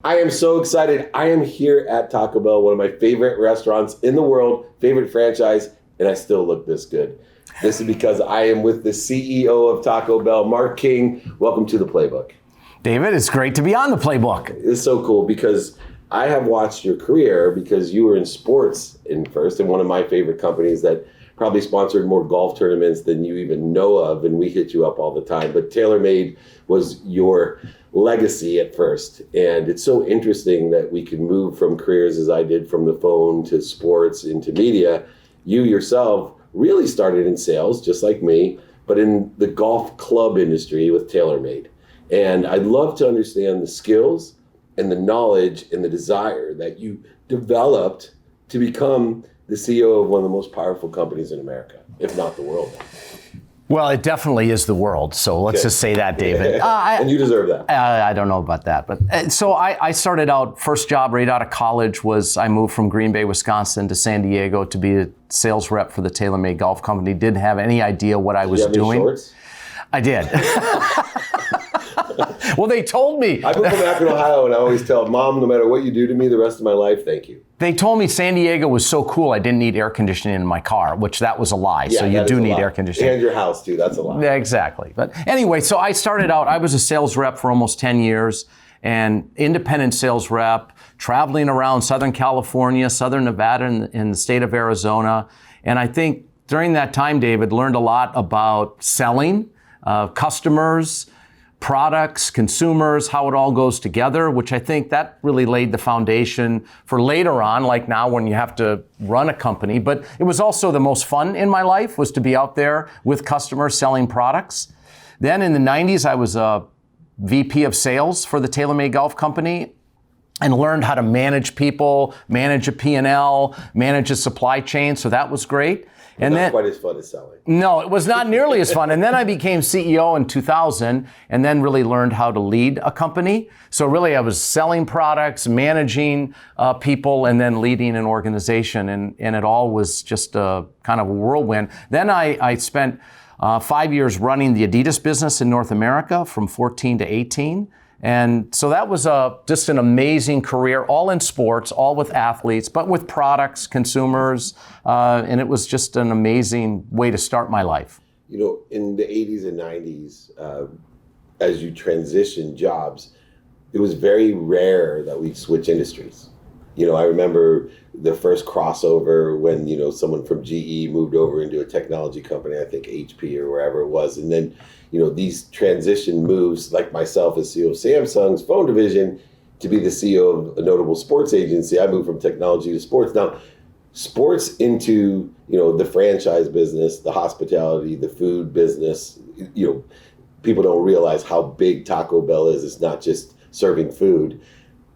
I am so excited. I am here at Taco Bell, one of my favorite restaurants in the world, favorite franchise, and I still look this good. This is because I am with the CEO of Taco Bell, Mark King. Welcome to the Playbook. David, it's great to be on the Playbook. It's so cool because I have watched your career because you were in sports first, and one of my favorite companies that probably sponsored more golf tournaments than you even know of, and we hit you up all the time. But TaylorMade was your legacy at first, and it's so interesting that we can move from careers as I did from the phone to sports into media. You yourself really started in sales, just like me, but in the golf club industry with TaylorMade. And I'd love to understand the skills and the knowledge and the desire that you developed to become the CEO of one of the most powerful companies in America, if not the world. Well, it definitely is the world. So let's just say that, David. And you deserve that. I don't know about that. But so I started out, first job right out of college was I moved from Green Bay, Wisconsin to San Diego to be a sales rep for the TaylorMade Golf Company. Didn't have any idea what I was doing. Shorts? I did. Well, they told me. I moved from Akron, Ohio, and I always tell Mom, no matter what you do to me the rest of my life, thank you. They told me San Diego was so cool I didn't need air conditioning in my car, which that was a lie. Yeah, so you do need air conditioning. And your house, too. That's a lie. Yeah, exactly. But anyway, so I started out, I was a sales rep for almost 10 years, and independent sales rep, traveling around Southern California, Southern Nevada, and the state of Arizona. And I think during that time, David, learned a lot about selling, customers, products, consumers, how it all goes together, which I think that really laid the foundation for later on, like now when you have to run a company. But it was also the most fun in my life was to be out there with customers selling products. Then in the 90s, I was a VP of sales for the TaylorMade Golf Company and learned how to manage people, manage a P&L, manage a supply chain. So that was great. And not quite as fun as selling. No, it was not nearly as fun. And then I became CEO in 2000 and then really learned how to lead a company. So really I was selling products, managing people, and then leading an organization. And it all was just a kind of a whirlwind. Then I spent 5 years running the Adidas business in North America from 14 to 18. And so that was just an amazing career, all in sports, all with athletes, but with products, consumers, and it was just an amazing way to start my life. You know, in the 80s and 90s, as you transitioned jobs, it was very rare that we'd switch industries. You know, I remember the first crossover when, you know, someone from GE moved over into a technology company, I think HP or wherever it was. And then, you know, these transition moves, like myself as CEO of Samsung's phone division to be the CEO of a notable sports agency, I moved from technology to sports. Now, sports into, you know, the franchise business, the hospitality, the food business, you know, people don't realize how big Taco Bell is. It's not just serving food.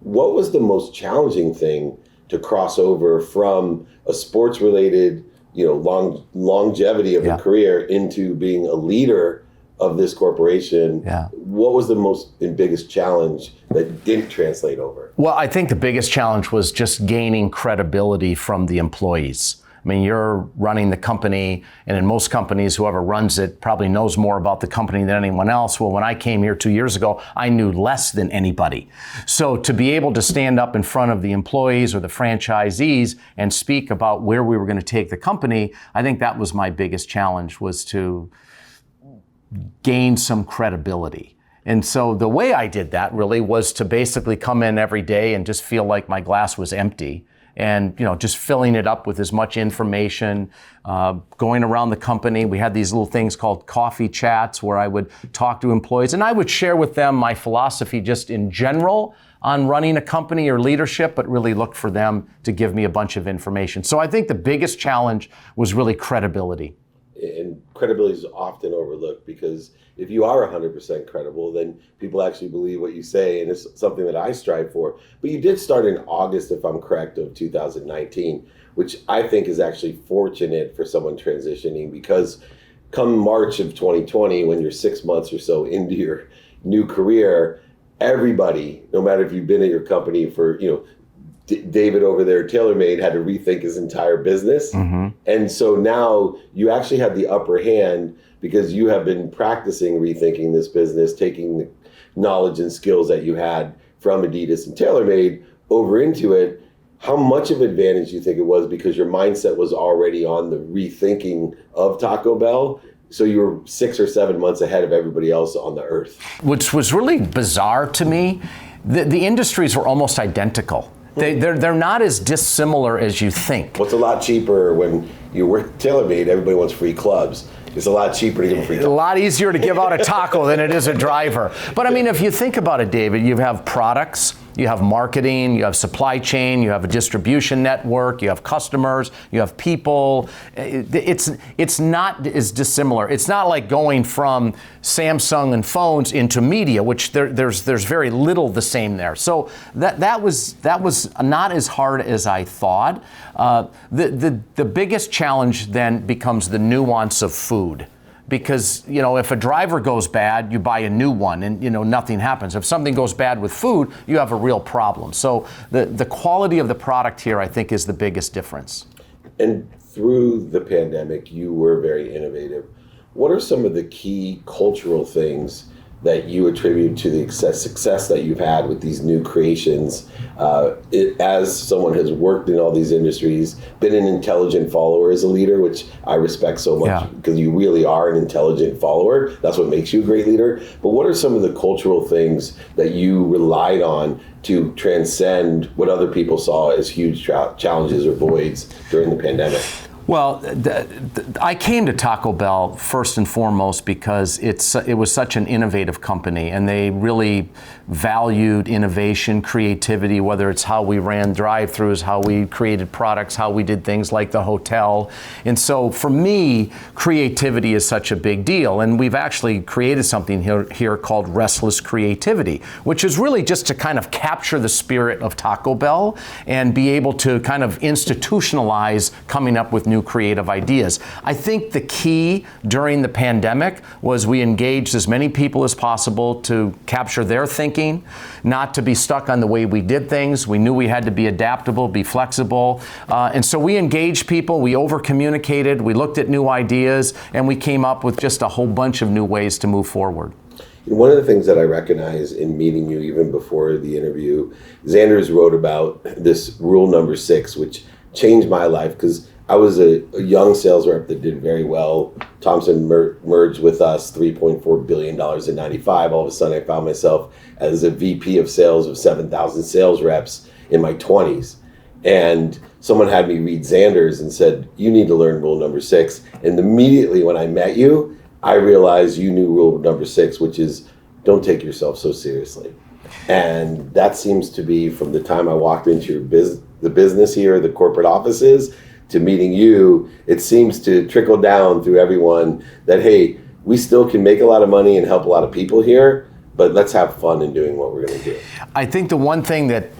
What was the most challenging thing to cross over from a sports-related, you know, longevity of a career into being a leader of this corporation? Yeah. What was the most and biggest challenge that didn't translate over? Well, I think the biggest challenge was just gaining credibility from the employees. I mean, you're running the company, and in most companies, whoever runs it probably knows more about the company than anyone else. Well, when I came here 2 years ago, I knew less than anybody. So to be able to stand up in front of the employees or the franchisees and speak about where we were going to take the company, I think that was my biggest challenge, was to gain some credibility. And so the way I did that really was to basically come in every day and just feel like my glass was empty. And, you know, just filling it up with as much information, going around the company. We had these little things called coffee chats where I would talk to employees and I would share with them my philosophy just in general on running a company or leadership, but really look for them to give me a bunch of information. So I think the biggest challenge was really credibility. And credibility is often overlooked because if you are 100% credible, then people actually believe what you say, and it's something that I strive for. But you did start in August, if I'm correct, of 2019, which I think is actually fortunate for someone transitioning, because come March of 2020, when you're 6 months or so into your new career, everybody, no matter if you've been at your company for, you know, David over there, TaylorMade, had to rethink his entire business. Mm-hmm. And so now you actually have the upper hand because you have been practicing rethinking this business, taking the knowledge and skills that you had from Adidas and TaylorMade over into it, how much of an advantage do you think it was because your mindset was already on the rethinking of Taco Bell? So you were 6 or 7 months ahead of everybody else on the earth. Which was really bizarre to me. The industries were almost identical. They're not as dissimilar as you think. What's a lot cheaper when you work TaylorMade, everybody wants free clubs. It's a lot cheaper to give them free clubs. A lot easier to give out a taco than it is a driver. But I mean, if you think about it, David, you have products, you have marketing, you have supply chain, you have a distribution network, you have customers, you have people. It's not as dissimilar. It's not like going from Samsung and phones into media, which there's very little the same there. So that was not as hard as I thought. The biggest challenge then becomes the nuance of food. Because, if a driver goes bad, you buy a new one and, nothing happens. If something goes bad with food, you have a real problem. So the quality of the product here, I think, is the biggest difference. And through the pandemic, you were very innovative. What are some of the key cultural things that you attribute to the success that you've had with these new creations? As someone has worked in all these industries, been an intelligent follower as a leader, which I respect so much because you really are an intelligent follower. That's what makes you a great leader. But what are some of the cultural things that you relied on to transcend what other people saw as huge challenges or voids during the pandemic? Well, I came to Taco Bell first and foremost because it was such an innovative company, and they really valued innovation, creativity, whether it's how we ran drive-thrus, how we created products, how we did things like the hotel. And so for me, creativity is such a big deal. And we've actually created something here called Restless Creativity, which is really just to kind of capture the spirit of Taco Bell and be able to kind of institutionalize coming up with new creative ideas. I think the key during the pandemic was we engaged as many people as possible to capture their thinking, not to be stuck on the way we did things. We knew we had to be adaptable, be flexible. And so we engaged people, we over-communicated, we looked at new ideas, and we came up with just a whole bunch of new ways to move forward. One of the things that I recognize in meeting you even before the interview, Xander's wrote about this rule number 6, which changed my life because I was a young sales rep that did very well. Thompson merged with us, $3.4 billion in 95. All of a sudden, I found myself as a VP of sales of 7,000 sales reps in my 20s. And someone had me read Xander's and said, you need to learn rule number 6. And immediately when I met you, I realized you knew rule number 6, which is don't take yourself so seriously. And that seems to be from the time I walked into the business here, the corporate offices, to meeting you, it seems to trickle down through everyone that, hey, we still can make a lot of money and help a lot of people here, but let's have fun in doing what we're going to do. I think the one thing that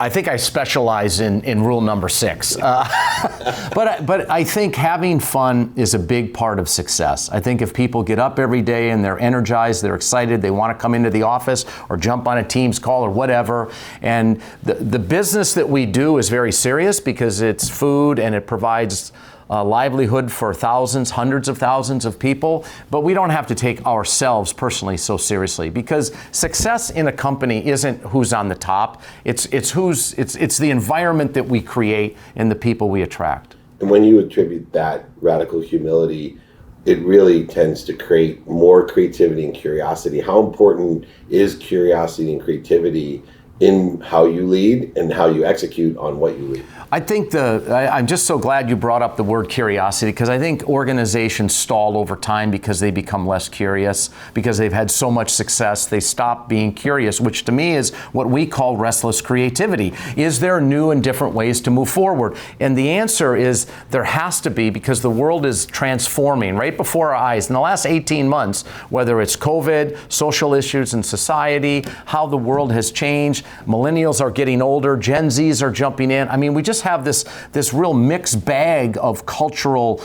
I think I specialize in rule number 6. But I think having fun is a big part of success. I think if people get up every day and they're energized, they're excited, they want to come into the office or jump on a Teams call or whatever. And the business that we do is very serious because it's food and it provides livelihood for thousands, hundreds of thousands of people, but we don't have to take ourselves personally so seriously because success in a company isn't who's on the top. It's the environment that we create and the people we attract. And when you attribute that radical humility, it really tends to create more creativity and curiosity. How important is curiosity and creativity in how you lead and how you execute on what you lead? I think I'm just so glad you brought up the word curiosity because I think organizations stall over time because they become less curious, because they've had so much success, they stop being curious, which to me is what we call restless creativity. Is there new and different ways to move forward? And the answer is there has to be because the world is transforming right before our eyes. In the last 18 months, whether it's COVID, social issues in society, how the world has changed, millennials are getting older, Gen Zs are jumping in. I mean, we just have this real mixed bag of cultural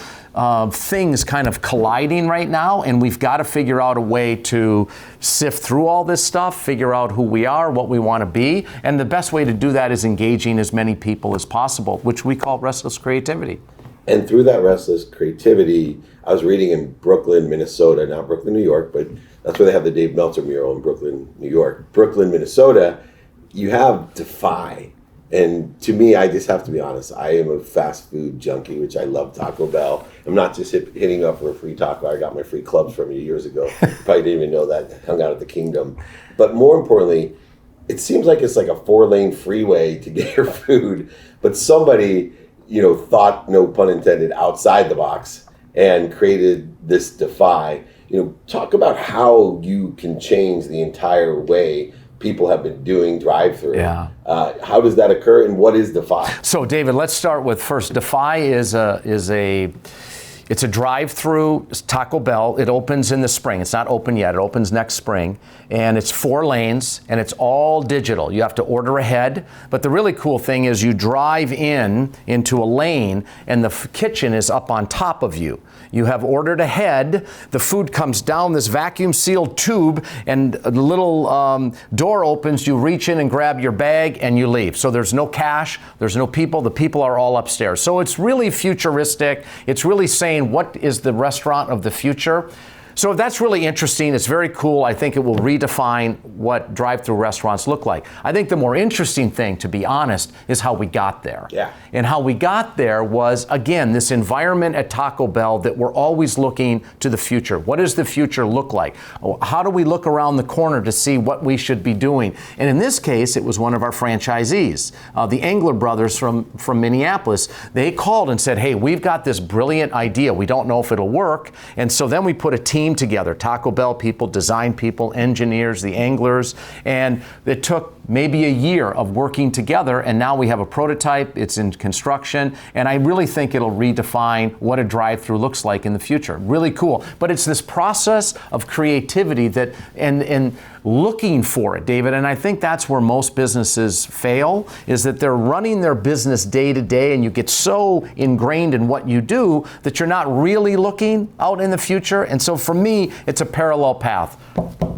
things kind of colliding right now, and we've got to figure out a way to sift through all this stuff, figure out who we are, what we want to be, and the best way to do that is engaging as many people as possible, which we call restless creativity. And through that restless creativity, I was reading in Brooklyn, Minnesota, not Brooklyn, New York, but that's where they have the Dave Meltzer mural in Brooklyn, New York. Brooklyn, Minnesota, you have Defy. And to me, I just have to be honest, I am a fast food junkie, which I love Taco Bell. I'm not just hitting up for a free taco. I got my free clubs from you years ago. Probably didn't even know that. Hung out at the Kingdom. But more importantly, it seems like it's like a 4-lane freeway to get your food. But somebody, thought, no pun intended, outside the box and created this Defy. Talk about how you can change the entire way people have been doing drive-through. Yeah. How does that occur, and what is Defy? So, David, let's start with first. Defy is a drive-through Taco Bell. It opens in the spring. It's not open yet. It opens next spring, and it's 4 lanes, and it's all digital. You have to order ahead, but the really cool thing is you drive into a lane, and the kitchen is up on top of you. You have ordered ahead. The food comes down this vacuum-sealed tube, and a little door opens. You reach in and grab your bag, and you leave. So there's no cash. There's no people. The people are all upstairs. So it's really futuristic. It's really saying, what is the restaurant of the future? So that's really interesting. It's very cool. I think it will redefine what drive-through restaurants look like. I think the more interesting thing, to be honest, is how we got there. Yeah. And how we got there was, again, this environment at Taco Bell that we're always looking to the future. What does the future look like? How do we look around the corner to see what we should be doing? And in this case, it was one of our franchisees, the Engler brothers from Minneapolis. They called and said, hey, we've got this brilliant idea. We don't know if it'll work. And so then we put a team together, Taco Bell people, design people, engineers, the Englers, and it took maybe a year of working together, and now we have a prototype. It's in construction, and I really think it'll redefine what a drive-through looks like in the future. Really cool. But it's this process of creativity that and looking for it, David, and I think that's where most businesses fail, is that they're running their business day to day, and you get so ingrained in what you do that you're not really looking out in the future. And so for me, it's a parallel path,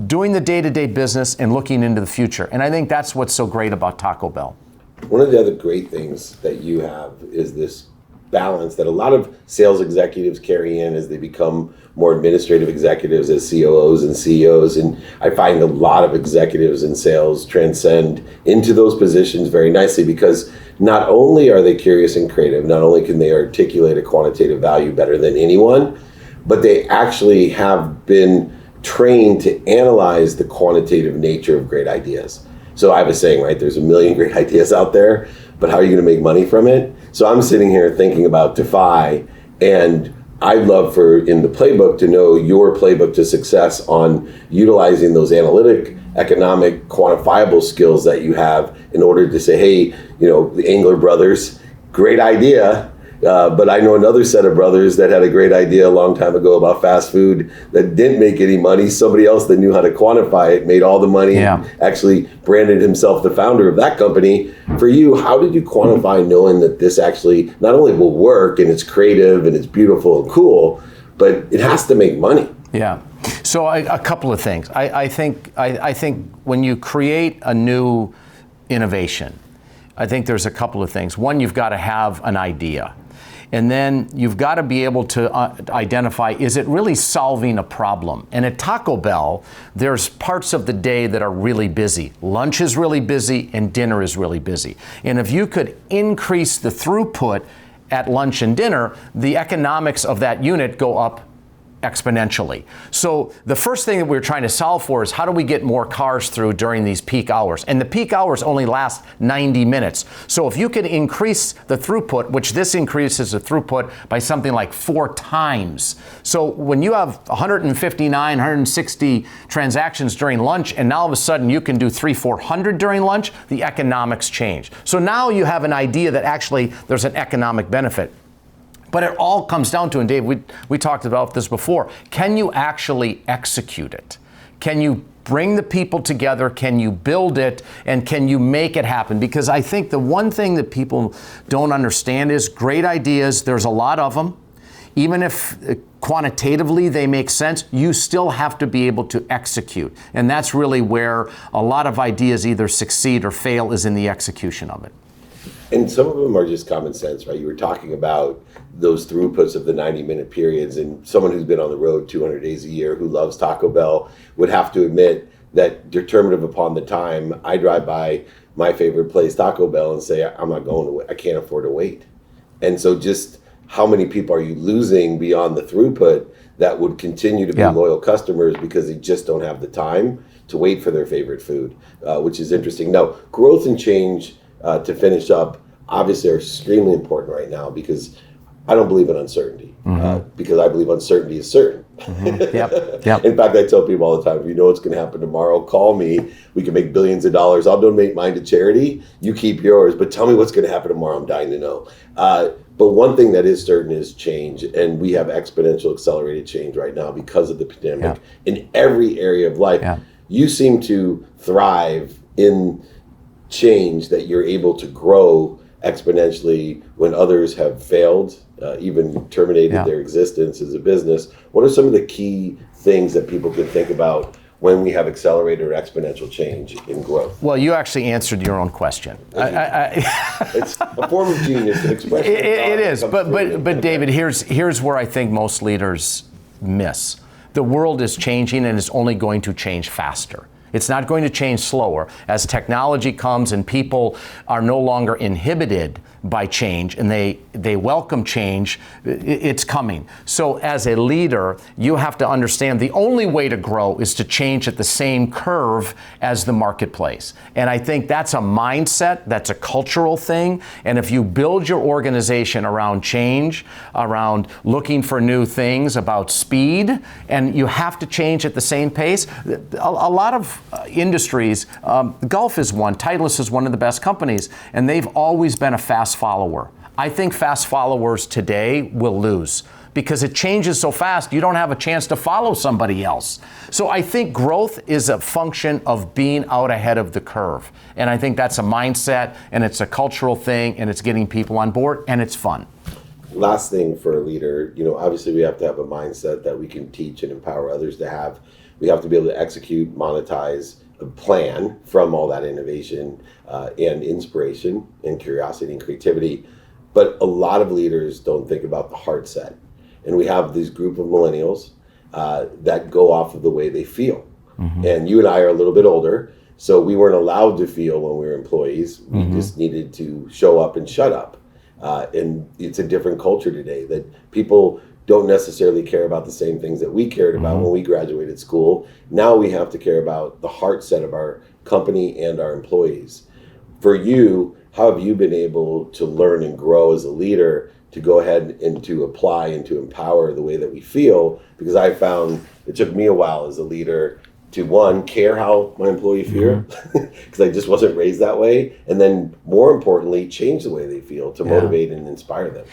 doing the day-to-day business and looking into the future. And I think that's what's so great about Taco Bell. One of the other great things that you have is this balance that a lot of sales executives carry in as they become more administrative executives, as COOs and CEOs. And I find a lot of executives in sales transcend into those positions very nicely, because not only are they curious and creative, not only can they articulate a quantitative value better than anyone, but they actually have been trained to analyze the quantitative nature of great ideas. So I have a saying, right? There's a million great ideas out there, but how are you going to make money from it? So I'm sitting here thinking about Defy, and I'd love for, in the playbook, to know your playbook to success on utilizing those analytic, economic, quantifiable skills that you have in order to say, hey, the Engler brothers, great idea. But I know another set of brothers that had a great idea a long time ago about fast food that didn't make any money. Somebody else that knew how to quantify it made all the money, and actually branded himself the founder of that company. For you, how did you quantify knowing that this actually not only will work and it's creative and it's beautiful and cool, but it has to make money? Yeah. So a couple of things. I think when you create a new innovation, I think there's a couple of things. One, you've got to have an idea. And then you've got to be able to identify, is it really solving a problem? And at Taco Bell, there's parts of the day that are really busy. Lunch is really busy and dinner is really busy. And if you could increase the throughput at lunch and dinner, the economics of that unit go up exponentially. So the first thing that we're trying to solve for is, how do we get more cars through during these peak hours? And the peak hours only last 90 minutes. So if you could increase the throughput, which this increases the throughput by something like 4 times. So when you have 159, 160 transactions during lunch, and now all of a sudden you can do 300-400 during lunch, the economics change. So now you have an idea that actually there's an economic benefit. But it all comes down to, and Dave, we talked about this before, can you actually execute it? Can you bring the people together? Can you build it? And can you make it happen? Because I think the one thing that people don't understand is great ideas, there's a lot of them. Even if quantitatively they make sense, you still have to be able to execute. And that's really where a lot of ideas either succeed or fail, is in the execution of it. And some of them are just common sense, right? You were talking about those throughputs of the 90-minute periods, and someone who's been on the road 200 days a year who loves Taco Bell would have to admit that, determinative upon the time, I drive by my favorite place, Taco Bell, and say, I'm not going to wait. I can't afford to wait. And so just how many people are you losing beyond the throughput that would continue to be loyal customers because they just don't have the time to wait for their favorite food, which is interesting. Now, growth and change, to finish up, obviously are extremely important right now because I don't believe in uncertainty, because I believe uncertainty is certain. In fact, I tell people all the time, if you know what's going to happen tomorrow, call me. We can make billions of dollars. I'll donate mine to charity. You keep yours, but tell me what's going to happen tomorrow. I'm dying to know. But one thing that is certain is change, and we have exponential accelerated change right now because of the pandemic in every area of life. You seem to thrive in change, that you're able to grow exponentially when others have failed, even terminated their existence as a business. What are some of the key things that people can think about when we have accelerated or exponential change in growth? Well, you actually answered your own question. It's a form of genius, an expression. It is, but David, here's where I think most leaders miss. The world is changing, and it's only going to change faster. It's not going to change slower. As technology comes and people are no longer inhibited by change and they welcome change, it's coming. So as a leader, you have to understand the only way to grow is to change at the same curve as the marketplace. And I think that's a mindset, that's a cultural thing. And if you build your organization around change, around looking for new things, about speed, and you have to change at the same pace, a lot of industries, golf is one, Titleist is one of the best companies, and they've always been a fast follower. I think fast followers today will lose because it changes so fast, you don't have a chance to follow somebody else. So I think growth is a function of being out ahead of the curve. And I think that's a mindset, and it's a cultural thing, and it's getting people on board, and it's fun. Last thing for a leader, obviously we have to have a mindset that we can teach and empower others to have. We have to be able to execute, monetize a plan from all that innovation and inspiration and curiosity and creativity. But a lot of leaders don't think about the heart set. And we have this group of millennials that go off of the way they feel. And you and I are a little bit older, so we weren't allowed to feel when we were employees. We just needed to show up and shut up. And it's a different culture today that people don't necessarily care about the same things that we cared about when we graduated school. Now we have to care about the heart set of our company and our employees. For you, how have you been able to learn and grow as a leader to go ahead and to apply and to empower the way that we feel? Because I found it took me a while as a leader to, one, care how my employee feel, because I just wasn't raised that way, and then more importantly, change the way they feel to motivate and inspire them.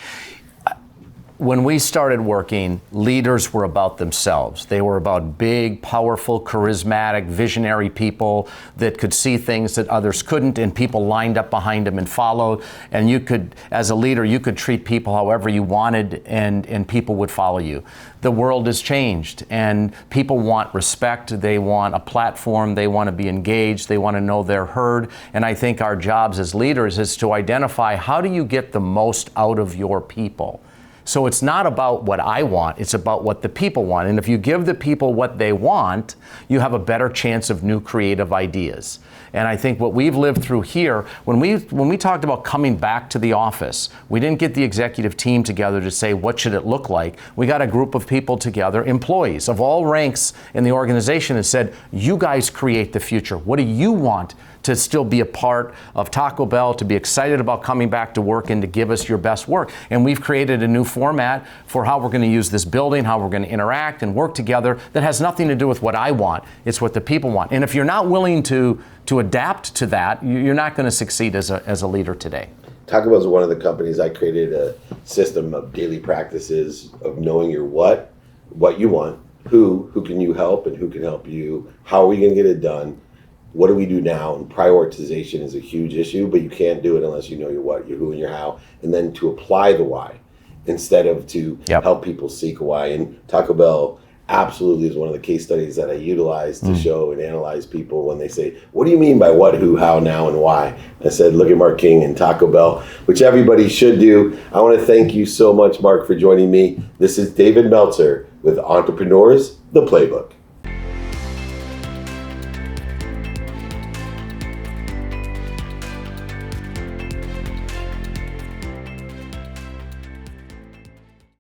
When we started working, leaders were about themselves. They were about big, powerful, charismatic, visionary people that could see things that others couldn't, and people lined up behind them and followed. And you could, as a leader, you could treat people however you wanted, and people would follow you. The world has changed, and people want respect. They want a platform. They want to be engaged. They want to know they're heard. And I think our jobs as leaders is to identify, how do you get the most out of your people? So it's not about what I want, it's about what the people want. And if you give the people what they want, you have a better chance of new creative ideas. And I think what we've lived through here, when we talked about coming back to the office, we didn't get the executive team together to say, what should it look like? We got a group of people together, employees of all ranks in the organization, and said, you guys create the future. What do you want to still be a part of Taco Bell, to be excited about coming back to work, and to give us your best work? And we've created a new format for how we're going to use this building, how we're going to interact and work together, that has nothing to do with what I want. It's what the people want. And if you're not willing to adapt to that, you're not going to succeed as a leader today. Taco Bell is one of the companies. I created a system of daily practices of knowing your what you want, who can you help, and who can help you, how are we going to get it done, what do we do now? And prioritization is a huge issue, but you can't do it unless you know your what, your who, and your how, and then to apply the why instead of to help people seek a why. And Taco Bell absolutely is one of the case studies that I utilize to show and analyze people when they say, what do you mean by what, who, how, now, and why? I said, look at Mark King and Taco Bell, which everybody should do. I want to thank you so much, Mark, for joining me. This is David Meltzer with Entrepreneurs, the Playbook.